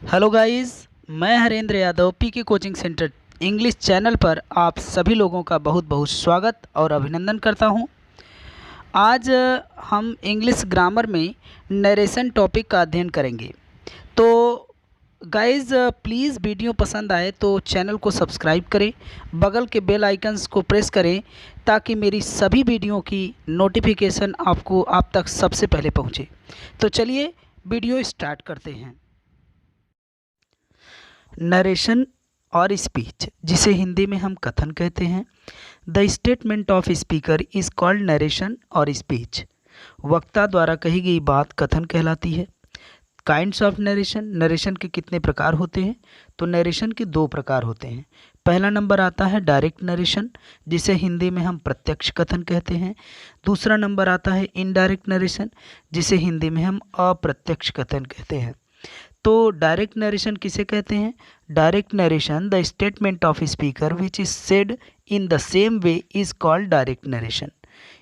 Hello guys, मैं हरेंद्र यादव पीके coaching centre English channel पर आप सभी लोगों का बहुत बहुत स्वागत और अभिनंदन करता हूं। आज हम इंग्लिश ग्रामर में नरेशन टॉपिक का अध्ययन करेंगे। तो गाइस, प्लीज़ वीडियो पसंद आए तो चैनल को सब्सक्राइब करें, बगल के बेल आइकन्स को प्रेस करें ताकि मेरी सभी वीडियो की नोटिफिकेशन आपको आप तक सबसे पहले पहुंचे। तो चलिए वीडियो स्टार्ट करते हैं। नरेशन और स्पीच, जिसे हिंदी में हम कथन कहते हैं। The statement of speaker is called narration और स्पीच। वक्ता द्वारा कही गई बात कथन कहलाती है। काइंड्स ऑफ नरेशन, नरेशन के कितने प्रकार होते हैं? तो नरेशन के दो प्रकार होते हैं। पहला नंबर आता है डायरेक्ट नरेशन, जिसे हिंदी में हम प्रत्यक्ष कथन कहते हैं। दूसरा नंबर आता है इनडायरेक्ट नरेशन, जिसे हिंदी में हम अप्रत्यक्ष कथन कहते हैं। तो डायरेक्ट नरेशन किसे कहते हैं? Direct narration, the statement of speaker which is said in the same way is called direct narration.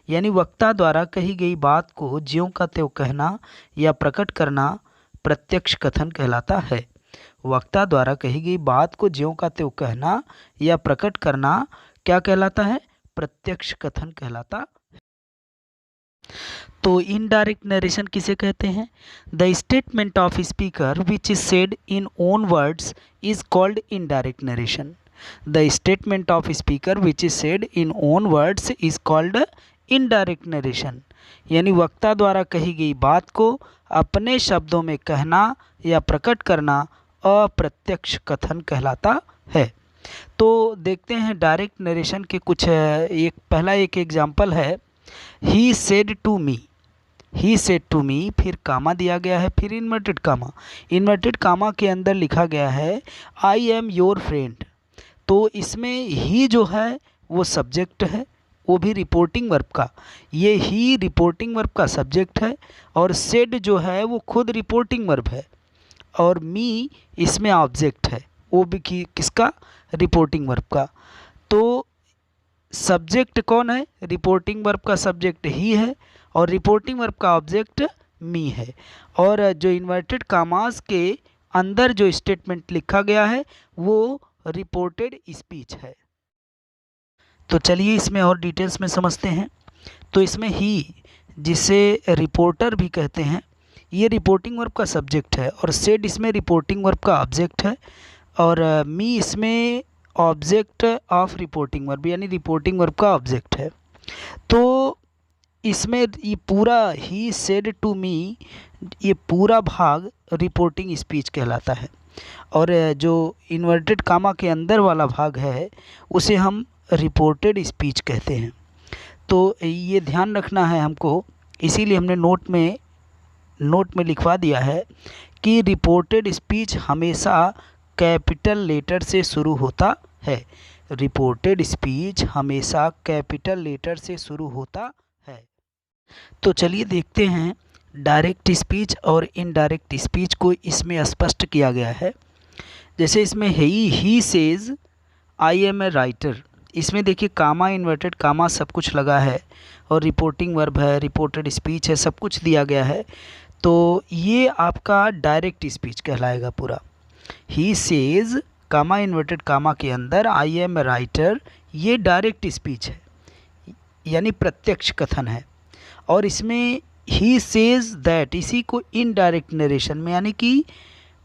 यानी वक्ता द्वारा कही गई बात को ज्यों का त्यों कहना या प्रकट करना प्रत्यक्ष कथन कहलाता है। वक्ता द्वारा कही गई बात को ज्यों का त्यों कहना या प्रकट करना क्या कहलाता है? प्रत्यक्ष कथन कहलाता। तो इनडायरेक्ट नरेशन किसे कहते हैं? The statement of speaker which is said in own words is called indirect narration. The statement of speaker which is said in own words is called indirect narration. यानी वक्ता द्वारा कही गई बात को अपने शब्दों में कहना या प्रकट करना अप्रत्यक्ष कथन कहलाता है। तो देखते हैं डायरेक्ट नरेशन के कुछ पहला एक एग्जाम्पल है। He said to me, he said to me, फिर कामा दिया गया है, फिर इन्वर्टेड कामा। इन्वर्टेड कामा के अंदर लिखा गया है आई एम योर फ्रेंड। तो इसमें ही जो है वो सब्जेक्ट है, वो भी रिपोर्टिंग वर्ब का। ये ही रिपोर्टिंग वर्ब का सब्जेक्ट है और सेड जो है वो खुद रिपोर्टिंग वर्ब है और मी इसमें ऑब्जेक्ट है, वो भी किसका? रिपोर्टिंग वर्ब का। तो सब्जेक्ट कौन है? रिपोर्टिंग वर्ब का सब्जेक्ट ही है और रिपोर्टिंग वर्ब का ऑब्जेक्ट मी है। और जो इन्वर्टेड कामास के अंदर जो स्टेटमेंट लिखा गया है वो रिपोर्टेड स्पीच है। तो चलिए इसमें और डिटेल्स में समझते हैं। तो इसमें ही, जिसे रिपोर्टर भी कहते हैं, ये रिपोर्टिंग वर्ब का सब्जेक्ट है और सेड इसमें रिपोर्टिंग वर्ब का ऑब्जेक्ट है और मी इसमें ऑब्जेक्ट ऑफ रिपोर्टिंग वर्ब यानी रिपोर्टिंग वर्ब का ऑब्जेक्ट है। तो इसमें ये पूरा ही सेड टू मी, ये पूरा भाग रिपोर्टिंग स्पीच कहलाता है और जो इन्वर्टेड कामा के अंदर वाला भाग है उसे हम रिपोर्टेड स्पीच कहते हैं। तो ये ध्यान रखना है हमको, इसीलिए हमने नोट में लिखवा दिया है कि रिपोर्टेड स्पीच हमेशा कैपिटल लेटर से शुरू होता है। रिपोर्टेड स्पीच हमेशा कैपिटल लेटर से शुरू होता है। तो चलिए देखते हैं डायरेक्ट स्पीच और इनडायरेक्ट स्पीच को इसमें स्पष्ट किया गया है। जैसे इसमें he says I am a writer, इसमें देखिए कामा, इन्वर्टेड कामा सब कुछ लगा है और रिपोर्टिंग वर्ब है, रिपोर्टेड स्पीच है, सब कुछ दिया गया है। तो ये आपका डायरेक्ट स्पीच कहलाएगा पूरा। He says comma, inverted comma के अंदर आई एम ए राइटर, ये डायरेक्ट स्पीच है यानी प्रत्यक्ष कथन है। और इसमें ही सेज दैट, इसी को इनडायरेक्ट नरेशन में यानी कि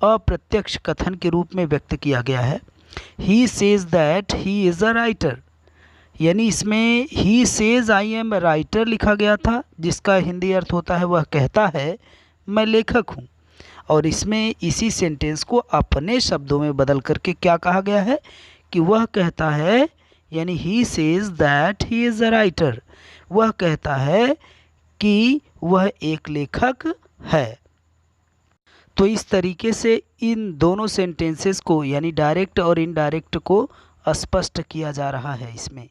अप्रत्यक्ष कथन के रूप में व्यक्त किया गया है। He says that he is a writer, यानी इसमें he says I am a writer लिखा गया था, जिसका हिंदी अर्थ होता है वह कहता है मैं लेखक हूँ। और इसमें इसी सेंटेंस को अपने शब्दों में बदल करके क्या कहा गया है कि वह कहता है, यानी ही says that he is a writer, वह कहता है कि वह एक लेखक है। तो इस तरीके से इन दोनों सेंटेंसेस को यानी डायरेक्ट और इनडायरेक्ट को स्पष्ट किया जा रहा है इसमें।